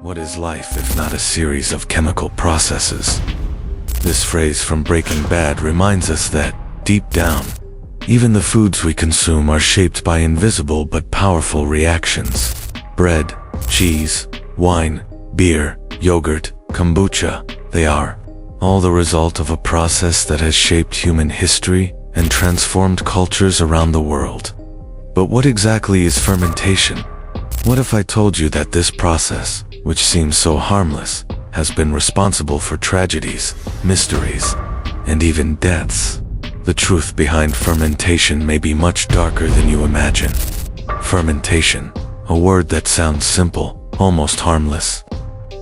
What is life if not a series of chemical processes? This phrase from Breaking Bad reminds us that, deep down, even the foods we consume are shaped by invisible but powerful reactions. Bread, cheese, wine, beer, yogurt, kombucha, they are all the result of a process that has shaped human history and transformed cultures around the world. But what exactly is fermentation? What if I told you that this process, which seems so harmless, has been responsible for tragedies, mysteries, and even deaths? The truth behind fermentation may be much darker than you imagine. Fermentation, a word that sounds simple, almost harmless.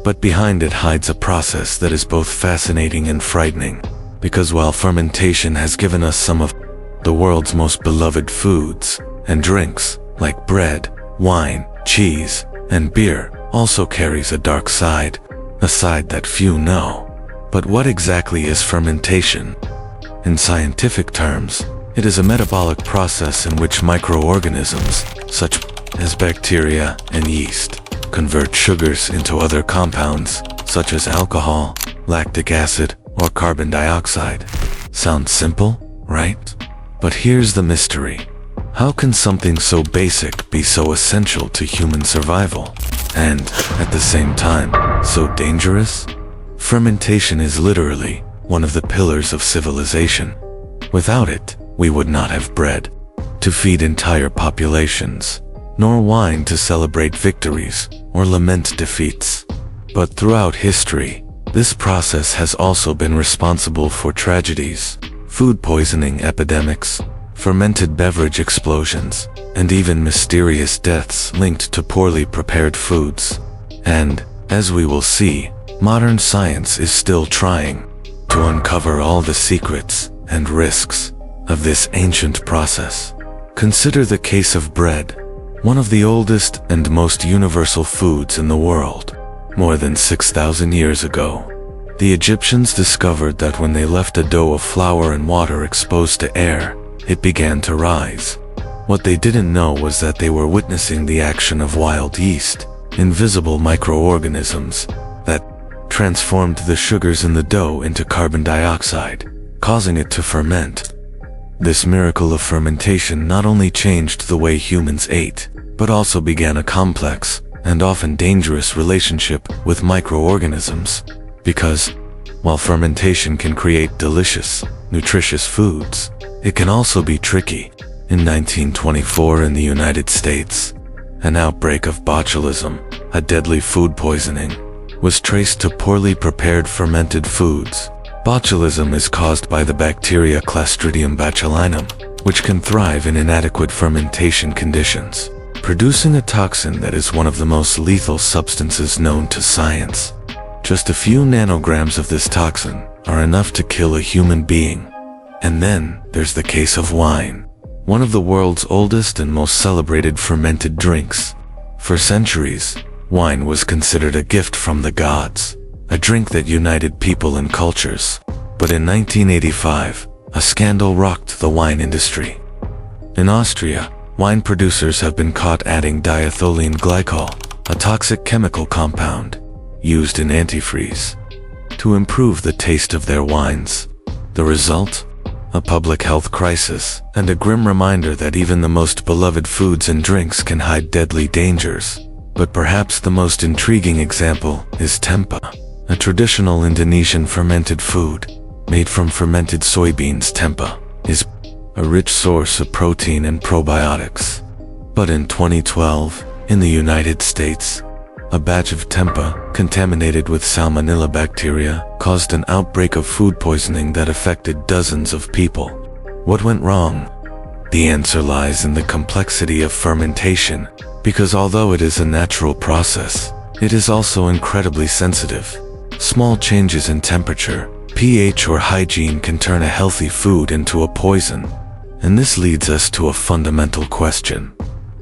But behind it hides a process that is both fascinating and frightening. Because while fermentation has given us some of the world's most beloved foods and drinks, like bread, wine, cheese, and beer, also carries a dark side, a side that few know. But what exactly is fermentation? In scientific terms, it is a metabolic process in which microorganisms, such as bacteria and yeast, convert sugars into other compounds, such as alcohol, lactic acid, or carbon dioxide. Sounds simple, right? But here's the mystery. How can something so basic be so essential to human survival? And, at the same time, so dangerous? Fermentation is literally one of the pillars of civilization. Without it, we would not have bread to feed entire populations, nor wine to celebrate victories or lament defeats. But throughout history, this process has also been responsible for tragedies, food poisoning epidemics, fermented beverage explosions, and even mysterious deaths linked to poorly prepared foods. And, as we will see, modern science is still trying to uncover all the secrets and risks of this ancient process. Consider the case of bread, one of the oldest and most universal foods in the world. More than 6,000 years ago, the Egyptians discovered that when they left a dough of flour and water exposed to air, it began to rise. What they didn't know was that they were witnessing the action of wild yeast, invisible microorganisms that transformed the sugars in the dough into carbon dioxide, causing it to ferment. This miracle of fermentation not only changed the way humans ate, but also began a complex and often dangerous relationship with microorganisms. Because, while fermentation can create delicious, nutritious foods, it can also be tricky. In 1924 in the United States, an outbreak of botulism, a deadly food poisoning, was traced to poorly prepared fermented foods. Botulism is caused by the bacteria Clostridium botulinum, which can thrive in inadequate fermentation conditions, producing a toxin that is one of the most lethal substances known to science. Just a few nanograms of this toxin are enough to kill a human being. And then there's the case of wine, one of the world's oldest and most celebrated fermented drinks. For centuries, wine was considered a gift from the gods, a drink that united people and cultures. But in 1985, a scandal rocked the wine industry. In Austria, wine producers have been caught adding diethylene glycol, a toxic chemical compound used in antifreeze, to improve the taste of their wines. The result? A public health crisis, and a grim reminder that even the most beloved foods and drinks can hide deadly dangers. But perhaps the most intriguing example is tempeh, a traditional Indonesian fermented food. Made from fermented soybeans, tempeh is a rich source of protein and probiotics. But in 2012, in the United States, a batch of tempeh, contaminated with salmonella bacteria, caused an outbreak of food poisoning that affected dozens of people. What went wrong? The answer lies in the complexity of fermentation, because although it is a natural process, it is also incredibly sensitive. Small changes in temperature, pH, or hygiene can turn a healthy food into a poison. And this leads us to a fundamental question.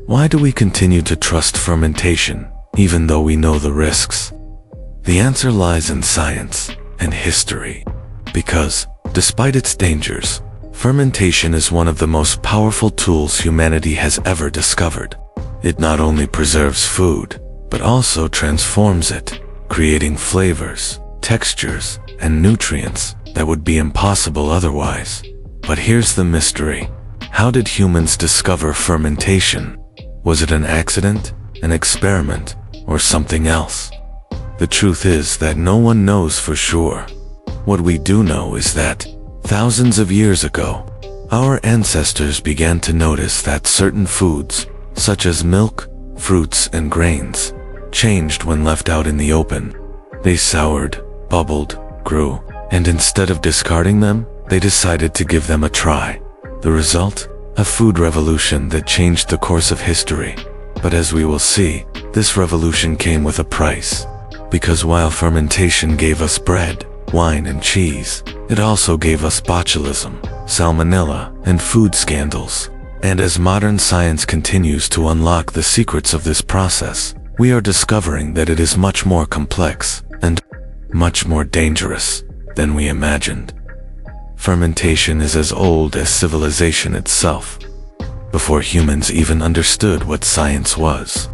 Why do we continue to trust fermentation, even though we know the risks? The answer lies in science and history. Because, despite its dangers, fermentation is one of the most powerful tools humanity has ever discovered. It not only preserves food, but also transforms it, creating flavors, textures, and nutrients that would be impossible otherwise. But here's the mystery. How did humans discover fermentation? Was it an accident, an experiment, or something else? The truth is that no one knows for sure. What we do know is that, thousands of years ago, our ancestors began to notice that certain foods, such as milk, fruits, and grains, changed when left out in the open. They soured, bubbled, grew, and instead of discarding them, they decided to give them a try. The result? A food revolution that changed the course of history. But as we will see, this revolution came with a price. Because while fermentation gave us bread, wine, and cheese, it also gave us botulism, salmonella, and food scandals. And as modern science continues to unlock the secrets of this process, we are discovering that it is much more complex and much more dangerous than we imagined. Fermentation is as old as civilization itself. Before humans even understood what science was,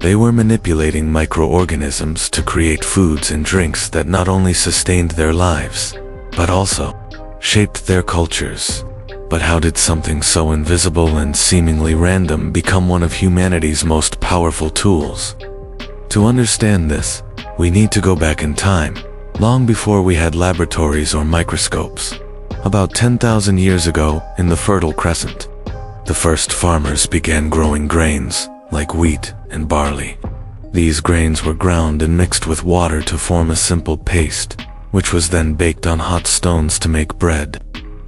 they were manipulating microorganisms to create foods and drinks that not only sustained their lives, but also shaped their cultures. But how did something so invisible and seemingly random become one of humanity's most powerful tools? To understand this, we need to go back in time, long before we had laboratories or microscopes. About 10,000 years ago, in the Fertile Crescent, the first farmers began growing grains, like wheat and barley. These grains were ground and mixed with water to form a simple paste, which was then baked on hot stones to make bread.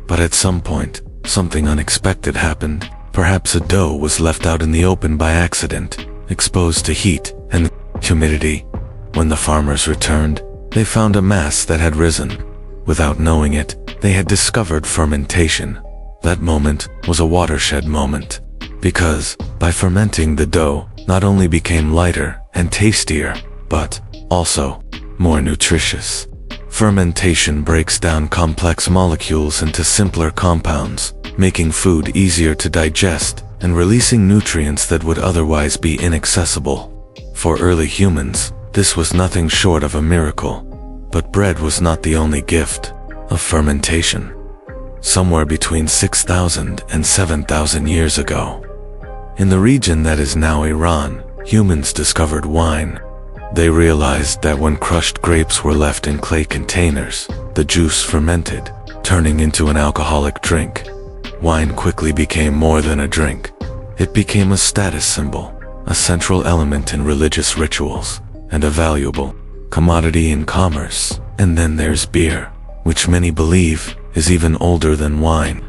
But at some point, something unexpected happened. Perhaps a dough was left out in the open by accident, exposed to heat and humidity. When the farmers returned, they found a mass that had risen. Without knowing it, they had discovered fermentation. That moment was a watershed moment, because by fermenting, the dough not only became lighter and tastier, but also more nutritious. Fermentation breaks down complex molecules into simpler compounds, making food easier to digest and releasing nutrients that would otherwise be inaccessible. For early humans, this was nothing short of a miracle. But bread was not the only gift of fermentation. Somewhere between 6,000 and 7,000 years ago, in the region that is now Iran, humans discovered wine. They realized that when crushed grapes were left in clay containers, the juice fermented, turning into an alcoholic drink. Wine quickly became more than a drink. It became a status symbol, a central element in religious rituals, and a valuable commodity in commerce. And then there's beer, which many believe is even older than wine.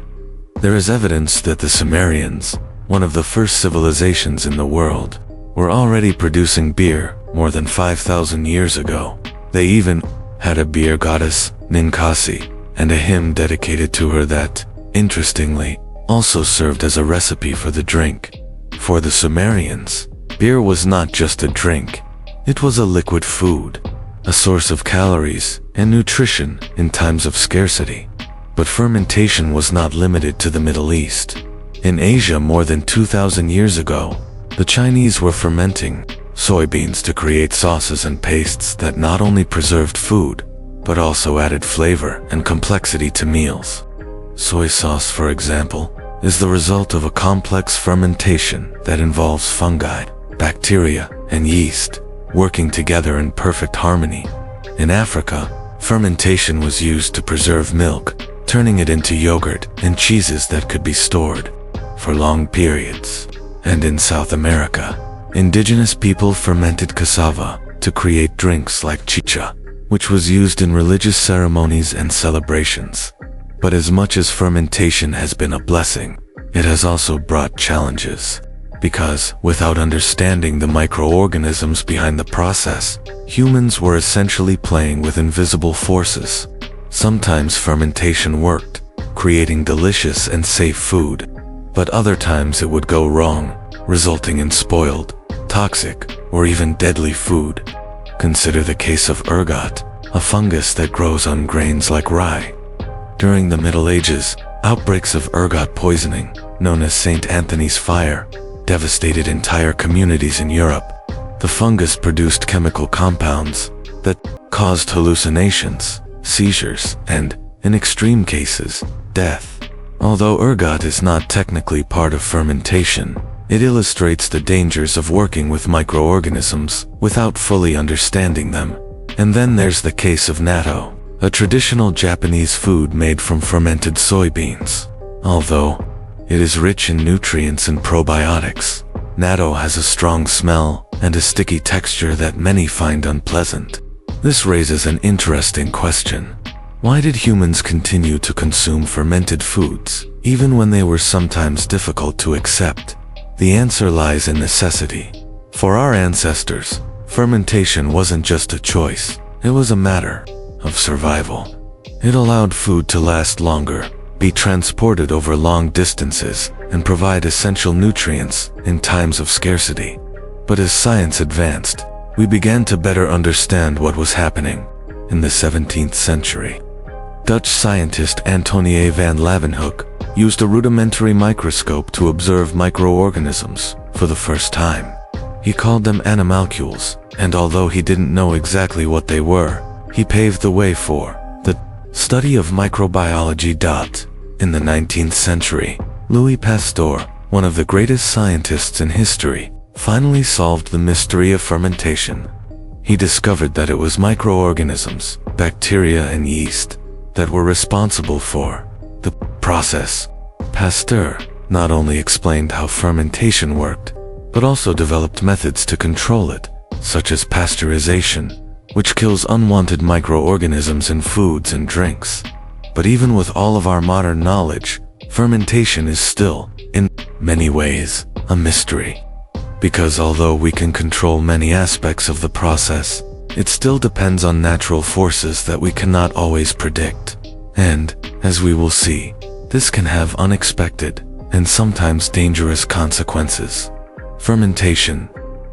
There is evidence that the Sumerians, one of the first civilizations in the world, were already producing beer more than 5,000 years ago. They even had a beer goddess, Ninkasi, and a hymn dedicated to her that, interestingly, also served as a recipe for the drink. For the Sumerians, beer was not just a drink. It was a liquid food, a source of calories and nutrition in times of scarcity. But fermentation was not limited to the Middle East. In Asia more than 2,000 years ago, the Chinese were fermenting soybeans to create sauces and pastes that not only preserved food, but also added flavor and complexity to meals. Soy sauce, for example, is the result of a complex fermentation that involves fungi, bacteria, and yeast, working together in perfect harmony. In Africa, fermentation was used to preserve milk, turning it into yogurt and cheeses that could be stored for long periods. And in South America, indigenous people fermented cassava to create drinks like chicha, which was used in religious ceremonies and celebrations. But as much as fermentation has been a blessing, it has also brought challenges. Because, without understanding the microorganisms behind the process, humans were essentially playing with invisible forces. Sometimes fermentation worked, creating delicious and safe food, but other times it would go wrong, resulting in spoiled, toxic, or even deadly food. Consider the case of ergot, a fungus that grows on grains like rye. During the Middle Ages, outbreaks of ergot poisoning, known as St. Anthony's fire, devastated entire communities in Europe. The fungus produced chemical compounds that caused hallucinations, seizures, and, in extreme cases, death. Although ergot is not technically part of fermentation, it illustrates the dangers of working with microorganisms without fully understanding them. And then there's the case of natto, a traditional Japanese food made from fermented soybeans. Although it is rich in nutrients and probiotics, natto has a strong smell and a sticky texture that many find unpleasant. This raises an interesting question. Why did humans continue to consume fermented foods, even when they were sometimes difficult to accept? The answer lies in necessity. For our ancestors, fermentation wasn't just a choice, it was a matter of survival. It allowed food to last longer, be transported over long distances, and provide essential nutrients in times of scarcity. But as science advanced, we began to better understand what was happening. In the 17th century, Dutch scientist Antonie van Leeuwenhoek used a rudimentary microscope to observe microorganisms for the first time. He called them animalcules, and although he didn't know exactly what they were, he paved the way for the study of microbiology. In the 19th century, Louis Pasteur, one of the greatest scientists in history, finally solved the mystery of fermentation. He discovered that it was microorganisms, bacteria and yeast, that were responsible for the process. Pasteur not only explained how fermentation worked, but also developed methods to control it, such as pasteurization, which kills unwanted microorganisms in foods and drinks. But even with all of our modern knowledge, fermentation is still, in many ways, a mystery. Because although we can control many aspects of the process, it still depends on natural forces that we cannot always predict. And, as we will see, this can have unexpected and sometimes dangerous consequences. Fermentation,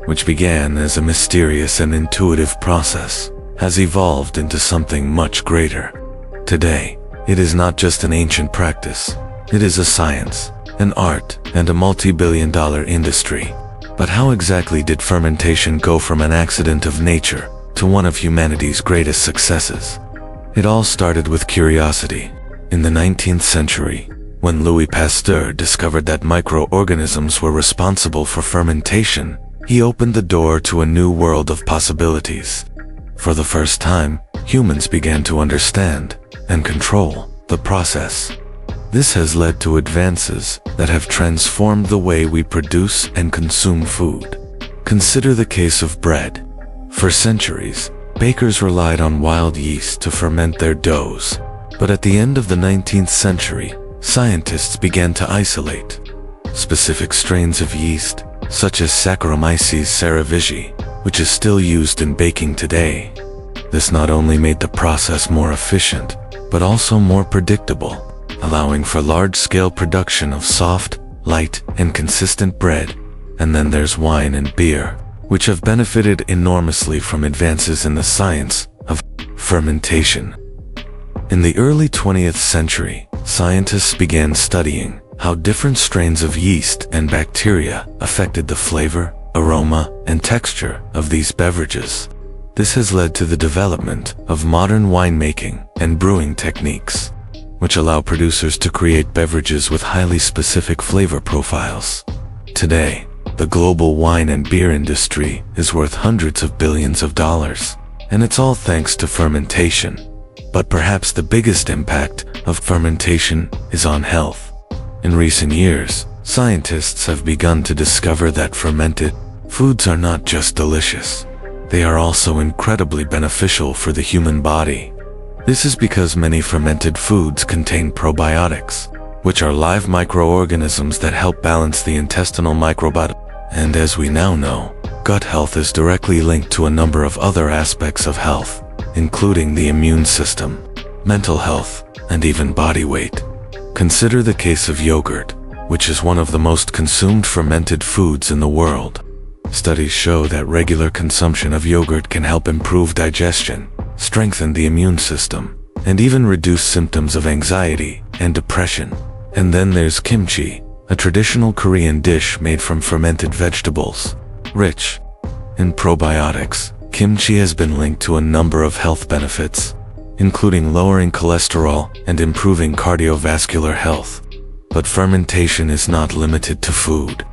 which began as a mysterious and intuitive process, has evolved into something much greater. Today, it is not just an ancient practice. It is a science, an art, and a multi-billion-dollar industry. But how exactly did fermentation go from an accident of nature to one of humanity's greatest successes? It all started with curiosity. In the 19th century, when Louis Pasteur discovered that microorganisms were responsible for fermentation, he opened the door to a new world of possibilities. For the first time, humans began to understand and control the process. This has led to advances that have transformed the way we produce and consume food. Consider the case of bread. For centuries, bakers relied on wild yeast to ferment their doughs. But at the end of the 19th century, scientists began to isolate specific strains of yeast, such as Saccharomyces cerevisiae, which is still used in baking today. This not only made the process more efficient, but also more predictable, allowing for large-scale production of soft, light, and consistent bread. And then there's wine and beer, which have benefited enormously from advances in the science of fermentation. In the early 20th century, scientists began studying how different strains of yeast and bacteria affected the flavor, aroma, and texture of these beverages. This has led to the development of modern winemaking and brewing techniques, which allow producers to create beverages with highly specific flavor profiles. Today, the global wine and beer industry is worth hundreds of billions of dollars, and it's all thanks to fermentation. But perhaps the biggest impact of fermentation is on health. In recent years, scientists have begun to discover that fermented foods are not just delicious. They are also incredibly beneficial for the human body. This is because many fermented foods contain probiotics, which are live microorganisms that help balance the intestinal microbiota. And as we now know, gut health is directly linked to a number of other aspects of health, including the immune system, mental health, and even body weight. Consider the case of yogurt, which is one of the most consumed fermented foods in the world. Studies show that regular consumption of yogurt can help improve digestion, strengthen the immune system, and even reduce symptoms of anxiety and depression. And then there's kimchi, a traditional Korean dish made from fermented vegetables. Rich In probiotics, kimchi has been linked to a number of health benefits, including lowering cholesterol and improving cardiovascular health. But fermentation is not limited to food.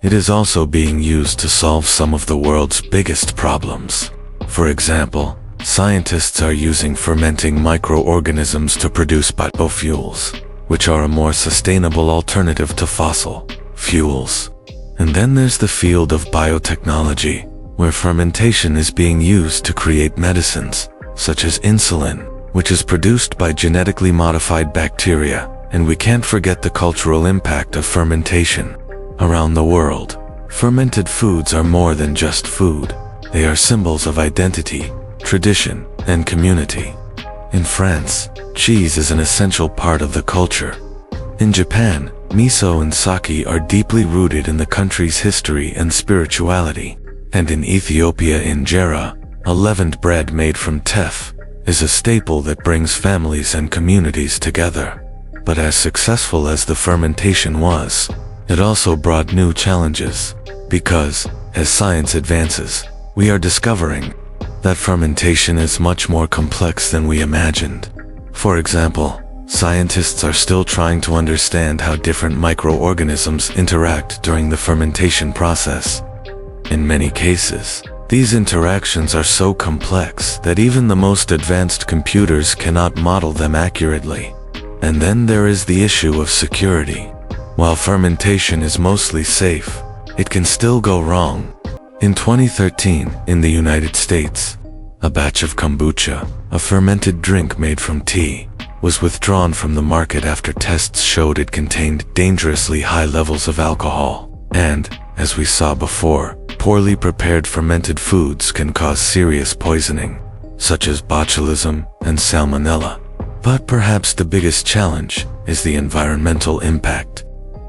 It is also being used to solve some of the world's biggest problems. For example, scientists are using fermenting microorganisms to produce biofuels, which are a more sustainable alternative to fossil fuels. And then there's the field of biotechnology, where fermentation is being used to create medicines, such as insulin, which is produced by genetically modified bacteria. And we can't forget the cultural impact of fermentation. Around the world, fermented foods are more than just food. They are symbols of identity, tradition, and community. In France, cheese is an essential part of the culture. In Japan, miso and sake are deeply rooted in the country's history and spirituality. And in Ethiopia, injera, a leavened bread made from teff, is a staple that brings families and communities together. But as successful as the fermentation was, it also brought new challenges, because, as science advances, we are discovering that fermentation is much more complex than we imagined. For example, scientists are still trying to understand how different microorganisms interact during the fermentation process. In many cases, these interactions are so complex that even the most advanced computers cannot model them accurately. And then there is the issue of security. While fermentation is mostly safe, it can still go wrong. In 2013, in the United States, a batch of kombucha, a fermented drink made from tea, was withdrawn from the market after tests showed it contained dangerously high levels of alcohol. And, as we saw before, poorly prepared fermented foods can cause serious poisoning, such as botulism and salmonella. But perhaps the biggest challenge is the environmental impact.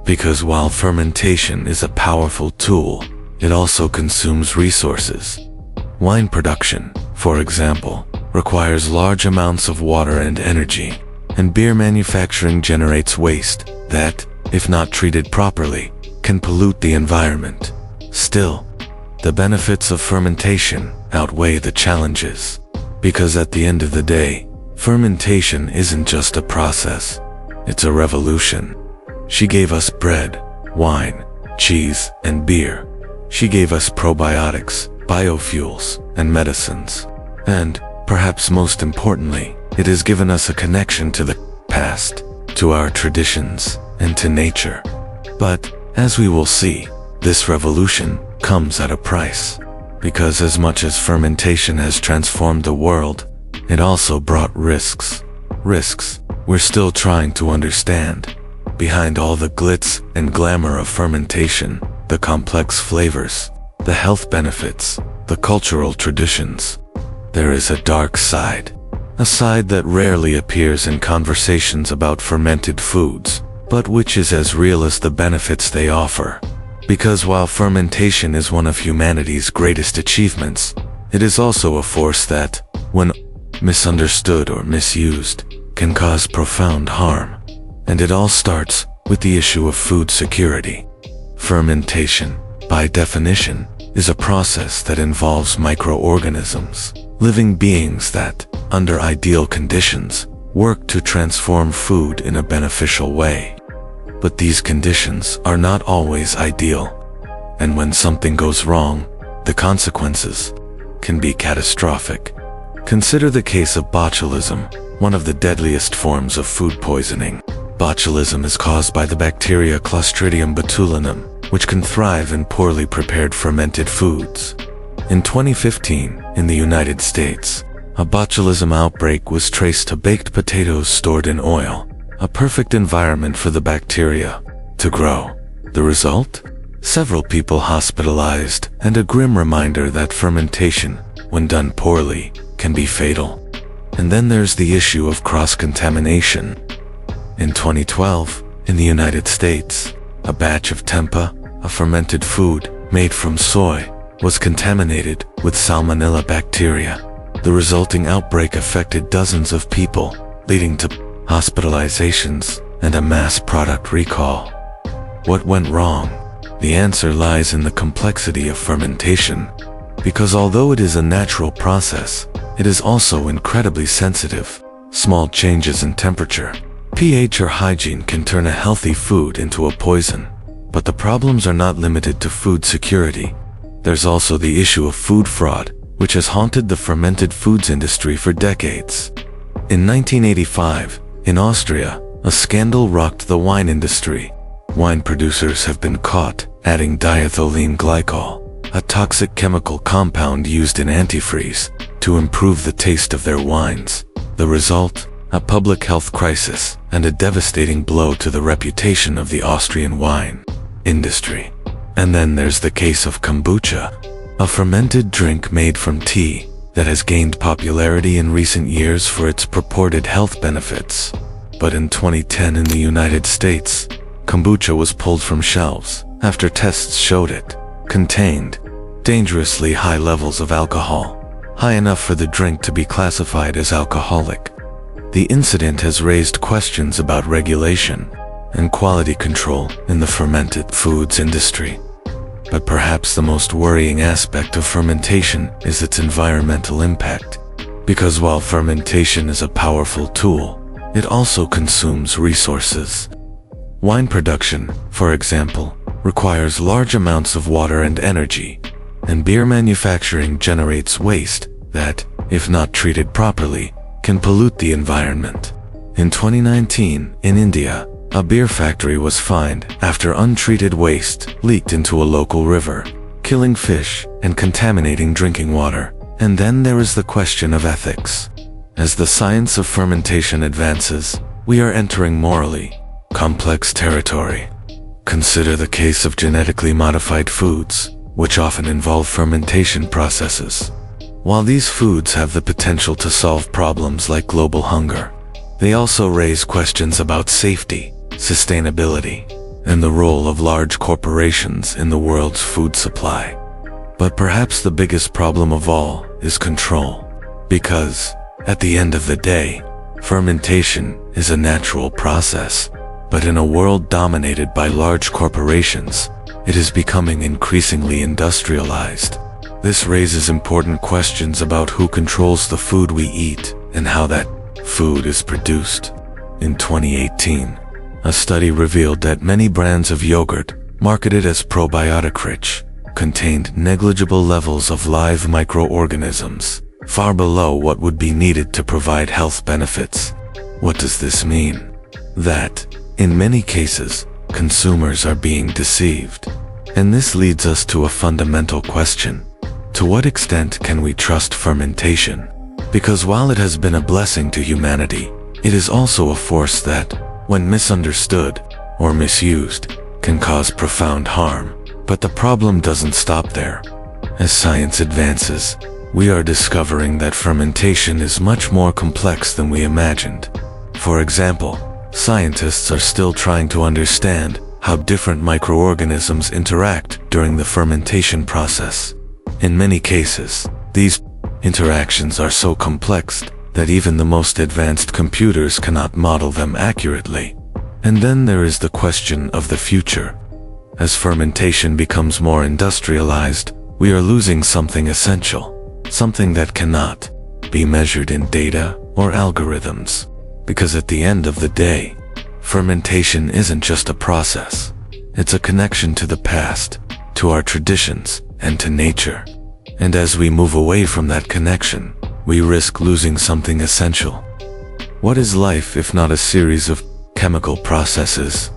Because while fermentation is a powerful tool, it also consumes resources. Wine production, for example, requires large amounts of water and energy, and beer manufacturing generates waste that, if not treated properly, can pollute the environment. Still, the benefits of fermentation outweigh the challenges, because at the end of the day, fermentation isn't just a process, it's a revolution. She gave us bread, wine, cheese, and beer. She gave us probiotics, biofuels, and medicines. And, perhaps most importantly, it has given us a connection to the past, to our traditions, and to nature. But, as we will see, this revolution comes at a price. Because as much as fermentation has transformed the world, it also brought risks. Risks we're still trying to understand. Behind all the glitz and glamour of fermentation, the complex flavors, the health benefits, the cultural traditions, there is a dark side. A side that rarely appears in conversations about fermented foods, but which is as real as the benefits they offer. Because while fermentation is one of humanity's greatest achievements, it is also a force that, when misunderstood or misused, can cause profound harm. And it all starts with the issue of food security. Fermentation, by definition, is a process that involves microorganisms, living beings that, under ideal conditions, work to transform food in a beneficial way. But these conditions are not always ideal. And when something goes wrong, the consequences can be catastrophic. Consider the case of botulism, one of the deadliest forms of food poisoning. Botulism is caused by the bacteria Clostridium botulinum, which can thrive in poorly prepared fermented foods. In 2015, in the United States, a botulism outbreak was traced to baked potatoes stored in oil, a perfect environment for the bacteria to grow. The result? Several people hospitalized, and a grim reminder that fermentation, when done poorly, can be fatal. And then there's the issue of cross-contamination. In 2012, in the United States, a batch of tempeh, a fermented food made from soy, was contaminated with salmonella bacteria. The resulting outbreak affected dozens of people, leading to hospitalizations and a mass product recall. What went wrong? The answer lies in the complexity of fermentation. Because although it is a natural process, it is also incredibly sensitive. Small changes in temperature, pH or hygiene can turn a healthy food into a poison. But the problems are not limited to food security. There's also the issue of food fraud, which has haunted the fermented foods industry for decades. In 1985, in Austria, a scandal rocked the wine industry. Wine producers have been caught adding diethylene glycol, a toxic chemical compound used in antifreeze, to improve the taste of their wines. The result? A public health crisis and a devastating blow to the reputation of the Austrian wine industry. And then there's the case of kombucha, a fermented drink made from tea that has gained popularity in recent years for its purported health benefits. But in 2010 in the United States, kombucha was pulled from shelves after tests showed it contained dangerously high levels of alcohol, high enough for the drink to be classified as alcoholic. The incident has raised questions about regulation and quality control in the fermented foods industry. But perhaps the most worrying aspect of fermentation is its environmental impact. Because while fermentation is a powerful tool, it also consumes resources. Wine production, for example, requires large amounts of water and energy, and beer manufacturing generates waste that, if not treated properly, can pollute the environment. In 2019, in India, a beer factory was fined after untreated waste leaked into a local river, killing fish and contaminating drinking water. And then there is the question of ethics. As the science of fermentation advances, we are entering morally complex territory. Consider the case of genetically modified foods, which often involve fermentation processes. While these foods have the potential to solve problems like global hunger, they also raise questions about safety, sustainability, and the role of large corporations in the world's food supply. But perhaps the biggest problem of all is control. Because, at the end of the day, fermentation is a natural process, but in a world dominated by large corporations, it is becoming increasingly industrialized. This raises important questions about who controls the food we eat and how that food is produced. In 2018, a study revealed that many brands of yogurt, marketed as probiotic-rich, contained negligible levels of live microorganisms, far below what would be needed to provide health benefits. What does this mean? That, in many cases, consumers are being deceived. And this leads us to a fundamental question. To what extent can we trust fermentation? Because while it has been a blessing to humanity, it is also a force that, when misunderstood or misused, can cause profound harm. But the problem doesn't stop there. As science advances, we are discovering that fermentation is much more complex than we imagined. For example, scientists are still trying to understand how different microorganisms interact during the fermentation process. In many cases, these interactions are so complex that even the most advanced computers cannot model them accurately. And then there is the question of the future. As fermentation becomes more industrialized, we are losing something essential, something that cannot be measured in data or algorithms. Because at the end of the day, fermentation isn't just a process. It's a connection to the past, to our traditions, and to nature. And as we move away from that connection, we risk losing something essential. What is life if not a series of chemical processes?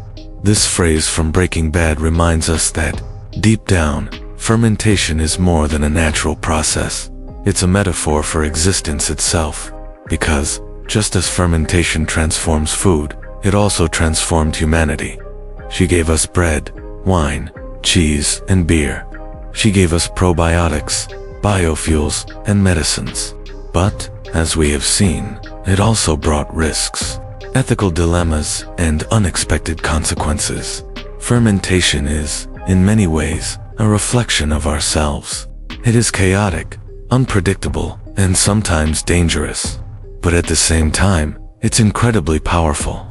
This phrase from Breaking Bad reminds us that, deep down, fermentation is more than a natural process. It's a metaphor for existence itself. Because, just as fermentation transforms food, it also transformed humanity. She gave us bread, wine, cheese, and beer. She gave us probiotics, biofuels, and medicines. But, as we have seen, it also brought risks, ethical dilemmas, and unexpected consequences. Fermentation is, in many ways, a reflection of ourselves. It is chaotic, unpredictable, and sometimes dangerous. But at the same time, it's incredibly powerful.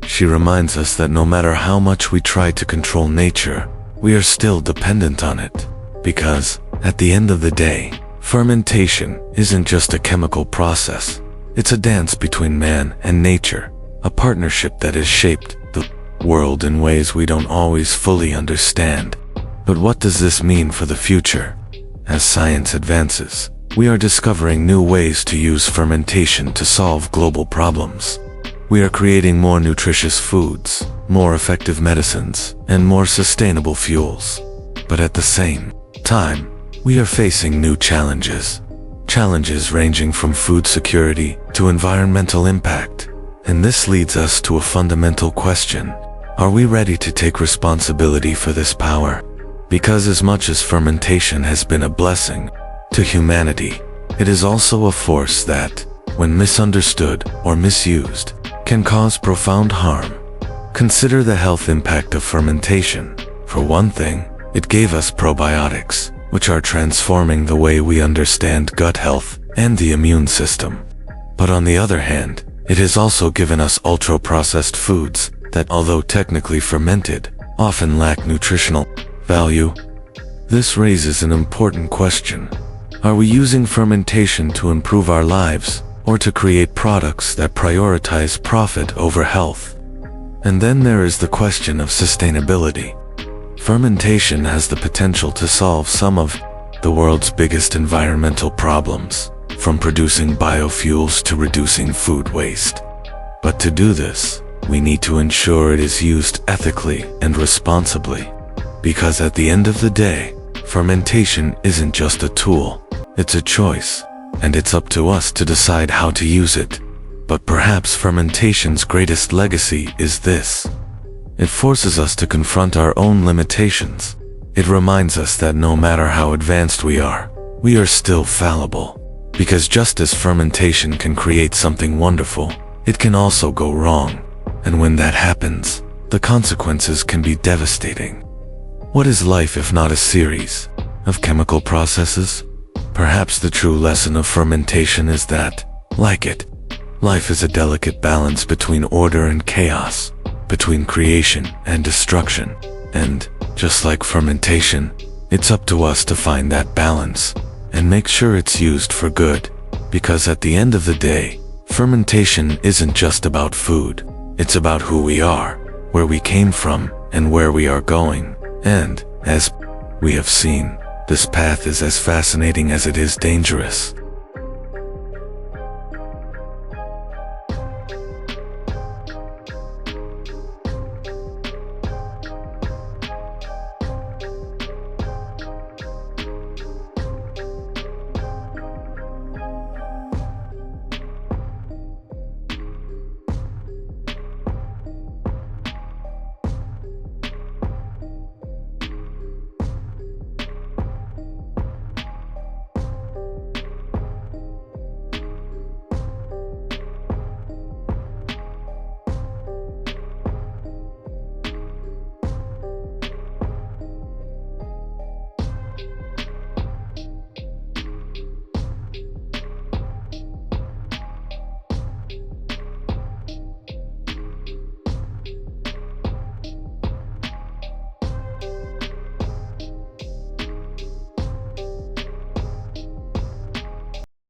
She reminds us that no matter how much we try to control nature, we are still dependent on it. Because, At the end of the day, fermentation isn't just a chemical process. It's a dance between man and nature, a partnership that has shaped the world in ways we don't always fully understand. But what does this mean for the future? As science advances, we are discovering new ways to use fermentation to solve global problems. We are creating more nutritious foods, more effective medicines, and more sustainable fuels. But at the same time, we are facing new challenges. Challenges ranging from food security to environmental impact. And this leads us to a fundamental question. Are we ready to take responsibility for this power? Because as much as fermentation has been a blessing to humanity, it is also a force that, when misunderstood or misused, can cause profound harm. Consider the health impact of fermentation. For one thing, it gave us probiotics, which are transforming the way we understand gut health and the immune system. But on the other hand, it has also given us ultra-processed foods that, although technically fermented, often lack nutritional value. This raises an important question. Are we using fermentation to improve our lives, or to create products that prioritize profit over health? And then there is the question of sustainability. Fermentation has the potential to solve some of the world's biggest environmental problems, from producing biofuels to reducing food waste. But to do this, we need to ensure it is used ethically and responsibly. Because at the end of the day, fermentation isn't just a tool, it's a choice, and it's up to us to decide how to use it. But perhaps fermentation's greatest legacy is this. It forces us to confront our own limitations. It reminds us that no matter how advanced we are still fallible. Because just as fermentation can create something wonderful, it can also go wrong. And when that happens, the consequences can be devastating. What is life if not a series of chemical processes? Perhaps the true lesson of fermentation is that, like it, life is a delicate balance between order and chaos, between creation and destruction. And, just like fermentation, it's up to us to find that balance and make sure it's used for good. Because at the end of the day, fermentation isn't just about food. It's about who we are, where we came from, and where we are going. And, as we have seen, this path is as fascinating as it is dangerous.